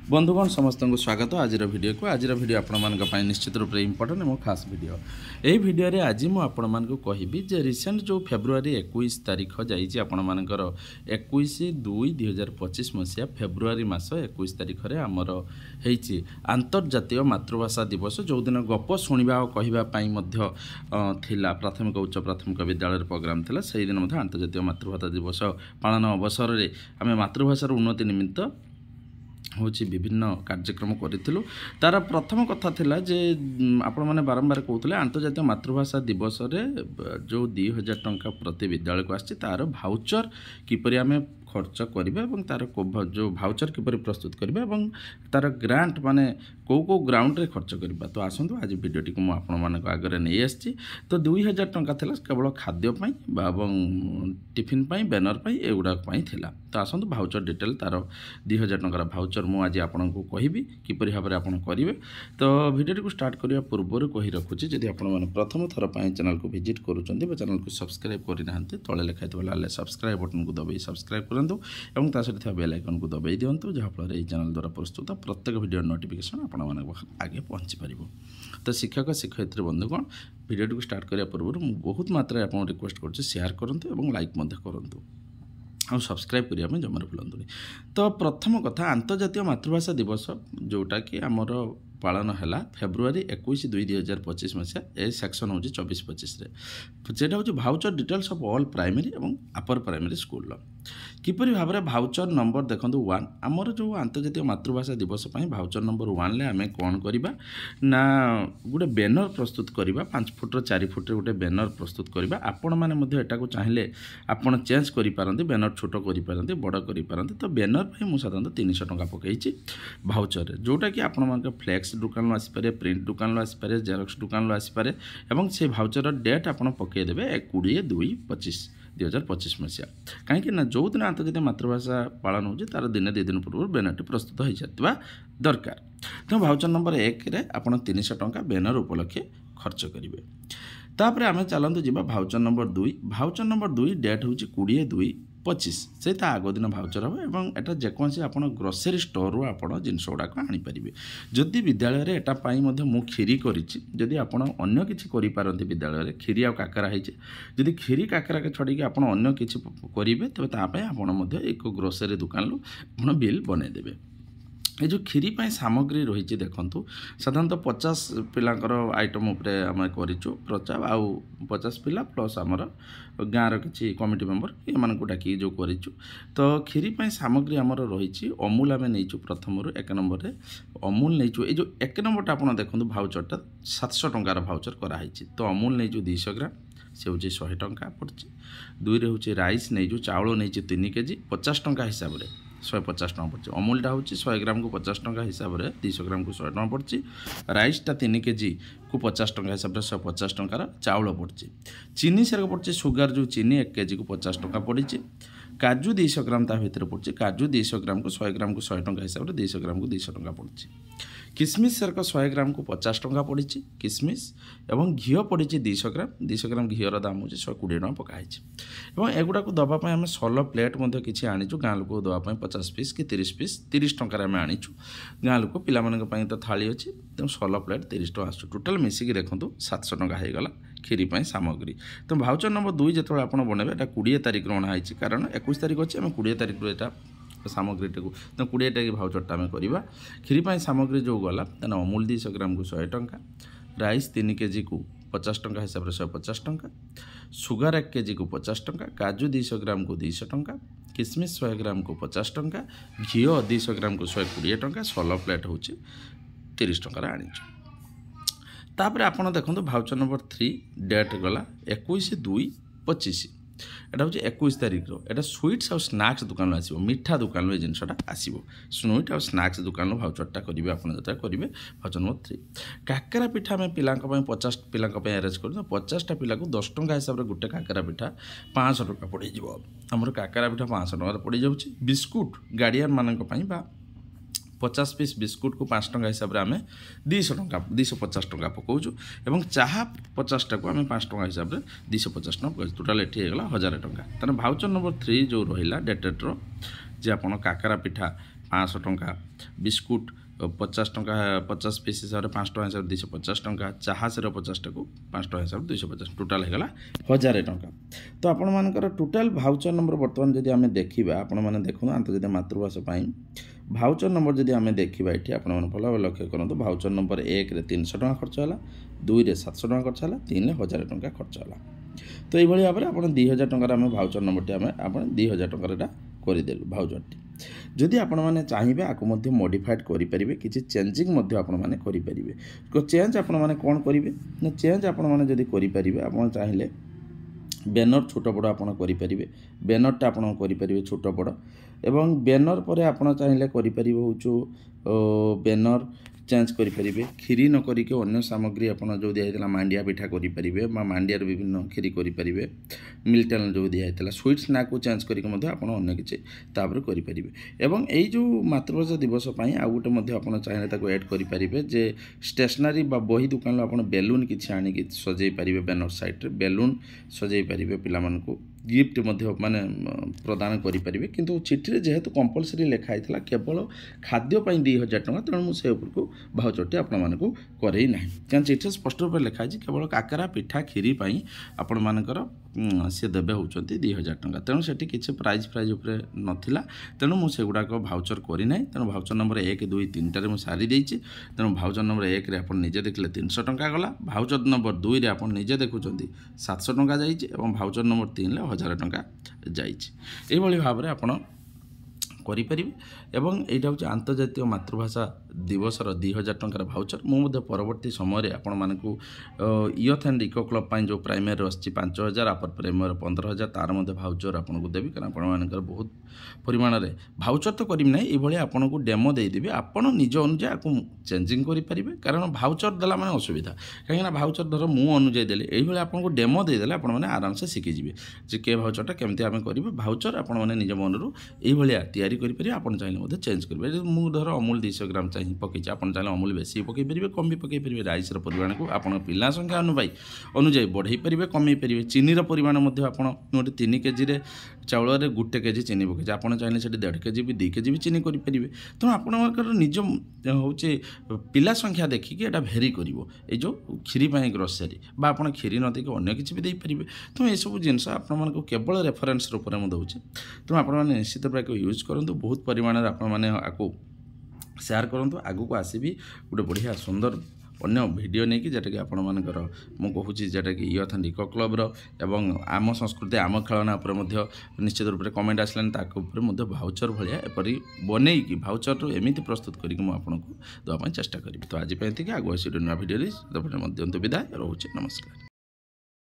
बंधुगण समस्त को स्वागत आज वीडियो को आज वीडियो आपण निश्चित रूप से इम्पोर्टेंट और खास वीडियो यही वीडियो रे आज मुझे आपण को कहबी जे रिसेंट जो फेब्रुआरी 21 तारीख जाइए आपण मानकर 21/2/2025 मसीहा फेब्रुआरी मास 21 तारीख में आमर होती आंतर्जातीय मातृभाषा दिवस जो दिन गप शुणा और कहवाई थिला प्राथमिक उच्च प्राथमिक विद्यालय प्रोग्राम थिला से दिन आंतर्जातीय मातृभाषा दिवस पालन अवसर में आम मातृभाषार उन्नति निमित्त हूँ विभिन्न कार्यक्रम करूँ तार प्रथम कथा थिला जे आपण मैंने बारंबार कहते आंतर्जातीय मातृभाषा दिवस रे जो 2000 टंका प्रति विद्यालय को आसी तार भाउचर किपरि आमे खर्च करिबा एवं तार जो भाउचर किपरि प्रस्तुत करिबा एवं तार ग्रांट माने को ग्राउंड रे खर्च करिबा। तो आसंतु आज वीडियोटी को आपण मानक आगे नहीं आसी तो 2000 टंका थिला केवल खाद्य पई एवं टिफिन पई बैनर पई एगुडा पई थिला। तो आसंतु भाउचर डिटेल तार 2000 टंकार भाउचर मु आज आपन को कहिबी किपरि भाबरे आपन करिवे। तो वीडियोटी को स्टार्ट करिया पूर्व कहि रखुची जदि आपण माने प्रथम थर पई चैनल को विजिट करूचंदी बा चैनल को सब्सक्राइब करि नाहंती तळे लेखाइतबा लाल सब्सक्राइब बटन को दबाई सब्सक्राइब करंतु एवं ता सहित बेल आइकन को दबाई दियंतु जहा फल रे चैनल द्वारा प्रस्तुत प्रत्येक वीडियो नोटिफिकेशन आपण माने आगे पहुंची परिबो। तो शिक्षक शिक्षयित्री बंधुगण वीडियो को स्टार्ट करिया पूर्व मु बहुत मात्रा आपन रिक्वेस्ट करछि शेयर करंतु एवं लाइक मध्य करंतु और सब्सक्राइब करने जमार भूलुनि। तो प्रथम कथा आंतर्जातीय मातृभाषा दिवस जोटा कि आमर पालन है फेब्रुआरी 21/2/2025 मसीहा ए सेक्शन हूँ 24-25 जेटा हूँ voucher details of all primary और अपर प्राइमरी स्कूल किपरि भाव में भाउचर नंबर देखो 1 आमर जो आंतर्जातीय मातृभाषा दिवस भाउचर नंबर 1 आम कौन करवा ना गोटे बैनर प्रस्तुत करवा 5 फुट 4 फुट गोटे बैनर प्रस्तुत करवा आपण मैंने को चाहिए आपड़ चेंज करें बैनर छोट करें बड़ करें। तो बैनर पर मुझे साधारणतः 300 टंका पकई भाउचर जोटा कि आपण फ्लेक्स दुकान आसपे प्रिंट दुकान आसपे जेरक्स दुकान आसपे और से भाउचर डेट आप पकईदे 20/2/2025 मसीहा कहीं जो दिन आंतर्जातीय मातृभाषा पालन हो तार दिन 2 दिन पूर्व बैनर प्रस्तुत हो जाता दरकार। तो भाउचर नंबर 1 रे आप 300 टंका बैनर उपलक्षे खर्च करेंगे। तापर आम चलतु जी voucher number 2 voucher number 2 date हूँ 20/2/25 से आग दिन भाउचर हम और एटा जेकोसी आप ग्रोसरी स्टोर आप जिनस गुड़ाक आनीपारे जदि विद्यालय में एटापाई मु खीरी करी आप अगर किसी करें विद्यालय में खीरी आ काकरा होती खीरी काकरा के छड़ी आप अगर किसी करेंगे तेज ताप एक ग्रोसरी दुकान आप बिल बनईदेवे। ये जो खीरी पाई सामग्री रही देखु साधारणतः 50 पिलांकर आइटम उपरे आम करूँ प्रचार आउ 50 पिला प्लस आमर गाँव किसी कमिटी मेंबर ये डाक जो करूँ। तो खीरी पाई सामग्री आमर रही अमूल आम नहीं प्रथम 1 नंबर अमूल नहीं ये जो 1 नंबर आप देखो भाउचरटा 700 टंकार भाउचर कराई। तो अमूल नहीं 200 ग्राम से हूँ 100 टंका पड़ी 2 रे हूँ राइस नहीं चाउल नहीं 3 केजी 50 टंका हिसाब से 150 टंका पड़ी। अमूलटा हूँ 100 ग्राम को 50 टंका हिसाब से 200 ग्राम को 100 टंका पड़ी। राइसटा 3 केजी को 50 टंका हिसाब से 150 टंकार चाउल पड़ी। चीनी सेरक पड़ी सुगर जो चीनी 1 केजी को 50 टंका पड़ी। काजू 200 ग्राम ता भीतर पड़ी काजू 200 ग्राम को 100 ग्राम को 100 टंका हिसाब से 200 ग्राम को 200 टंका पड़ी। किसमिश सेरक 100 ग्राम को 50 टंका पड़ी किसमिश और घी पड़ी 200 ग्राम घीर दाम हूँ 120 टंका पकाई। एगुड़ा को दवापाई आम सल प्लेट किसी आनीचु गाँ लोक दवापाई 50 पीस कि 30 पीस 30 टंकार आम आनीचु गाँ लोक पिलामान तो थाली अच्छी तेणु सल प्लेट 30 टंका आसू टोटाल मिसिकी देखो 700 टंका होगला खीरी पाई सामग्री। तो भाउचर नंबर 2 जो आप बनइबे 20 तारिख अणाई कारण 21 तारिख अच्छी आम 20 तारिख यहाँ सामग्री को तो 20 टा भाउचरटा आम करवा। खीरी पाई सामग्री जो गला तेना अमूल 200 ग्राम को 100 टंका राइस 3 केजी को 50 टंका हिसाब से 150 टंका सुगर 1 केजी को 50 टंका काजू 200 ग्राम को 200 टंका किसमिश 100 ग्राम को 50 टंका घी 200 ग्राम को 120 टंका सल प्लेट हूँ 30 टंकार आनीचु। तापर आपड़ देखो भाउचर नंबर 3 डेट गला 21/2/25 एटा हूँ 21 तारिख एटा स्वीट्स और स्नाक्स दुकान आसो मिठा दुकान में जिनटा आसो स्वीट और स्नाक्स दुकान भाउचरटा करेंगे आप करेंगे। भाउचर नंबर 3 काकरा पिठा में पिला 50 पिला आरेज कर 50टा पिला को 10 टंका हिसाब से गोटे काकरा पिठा 500 टंका पड़ आमर काकरा पिठा 500 टंका पड़ जाऊँगी। बिस्कुट गार्डियन मान 50 पीस बिस्कुट को 5 टंका हिसाब से आम 200 टंका 250 टंका पकाऊँ और चाहा 50 टा को आम 5 टंका हिसाब से 250 टंका पकाऊ टोटाल ये होगा 1000 टंका। तेना भाउचर नंबर 3 जो रहा डेटेड्र जे आप काकरा पिठा 500 टंका बिस्कुट 50 टंका 50 पीस हिसाब से 5 टंका हिसाब 250 टंका चाहा से 50 टाक 5 टंका हिसाब 250 टोटाल होगा 1000 टंका। तो आपण मानकर टोटाल भाउचर नंबर बर्तमान जदि आम देखा आपण मैंने देखो आंतर्जातीय मातृभाषा भाउचर नंबर जदि आम देखा ये आप भल भाव लक्ष्य करूँ भाउचर नंबर 1 रे 300 टंका खर्च है 2 रे 700 टंका खर्च है 3 रे 1000 टंका खर्च है। तो ये भाव में आप 2000 टंकार आम भाउचर नंबर आप 2000 टंकार करदेलु भाउचर जदि आपण मैंने चाहिए आपको मॉडिफाइड करेंगे किसी चेंजिंग करेंगे चेंज आपण मैंने कौन करेंगे ना चेंज आपण मैंने जदि करेंगे आप चाहिए बैनर छोट बड़ आप करेंगे बैनरटा आप करेंगे छोट बड़ एवं बैनर पर आप चाहिए करेंगे हूँ बैनर चेंज करेंगे खीरी न करिके अन्य सामग्री आप जो दिखाई मांडिया पिठा करेंगे मांडियार विभिन्न खीरी करेंगे मिल्टन जो दिखाई स्वीट स्नैक को चेंज करके अन्य किसी करेंगे एवं यही जो मातृभाषा दिवस आउ गोटे आप चाहिए एड करेंगे जे स्टेशनरी बही दुकान आप बेलून किसी आणिक सजै पारे बैनर साइड बेलून सजै पारे पिला गिफ्ट माने प्रदान करेंगे किंतु चिठी जेहेतु कंपलसरी लिखाई केवल खाद्यपाई 2000 टंका तेणु मुझे उपरको भाउचरटी आपको करई ना क्या चिठी स्पष्ट रूप से लिखाई केवल काकरा पिठा खीरी आपण मानकर सी देवे होती 2000 टंका तेणु से किसी प्राइज उपर नाला तेणु मुझे गुड़ाक भाउचर करना तेणु भाउचर नंबर 1 2 3 टारे मुझे सारी देती तेणु भाउचर नंबर 1 रे आप निजे देखले 300 टंका गला भाउचर नंबर 2 रे आप निजे देखुं 700 टंका जाइए और भाउचर नंबर 3 रे 1000 टंका जाइए भाव में आप करेंगे एवं यहाँ हूँ आंतर्जातीय मातृभाषा दिवसर 2000 टंकार भाउचर मुझे परवर्ती समय आपण मानक यूथ एंड इको क्लब जो प्राइमरी आसी 5000 अपर प्राइमरी 15000 तार भाउचर आपको देवी कारण आपर बहुत परिमाण में भाउचर तो करी ना ये आपको डेमो देदेवी आपड़ निज अनुजाई आपको चेंजिंग करेंगे कारण भाउचर देला मैंने असुविधा कहीं भाउचर धर मु अनुजाई देली ये आपको डेमो देदेले आपने आराम से शिखिजे जे के भाउचरटा केमती आम करेंगे भाउचर आपने निज मनरू ये तैयारी करेंगे आप चाहिए चेंज करेंगे मुझे धर अमूल 200 ग्राम चाहिए पकई आप चाहिए अमूल बेसी पकई पारे कम भी पकई पारे राइस परिमाण को आप पिला संख्या अनुजाई बढ़ई पारे कमई पारे चीनी परिमाण आप गोटे 3 केजी चाउल 1 केजी चीनी पकई आप चाहिए से 1.5 केजी भी 2 केजी भी चीनी करेंगे तेणु आपंकर निज हूँ पिला संख्या देखिए यहाँ भेरी कर जो खीरी ग्रोसरी आप खीरी न देखिए अन्य किसी भी देपारे तो ये सब जिन आपको केवल रेफरेन्स रूप में दूचे तेणु आप निश्चित भाव यूज करूँ बहुत परिमाण आपको शेयर करूँ आगू को आसबि गोटे बढ़िया सुंदर अन्य वीडियो नहीं कि जोटा कि आपण मानकर मुझे जोटा कि यूथ एंड इको क्लब एवं आम संस्कृति आम खेलना निश्चित रूप से कमेंट आसलानी भाउचर भाया एपरी बनई कि भाउचर एमती प्रस्तुत करके मुझे देवाई चेष्टा करी तो आज आगे वीडियो विदाय रोचे नमस्कार।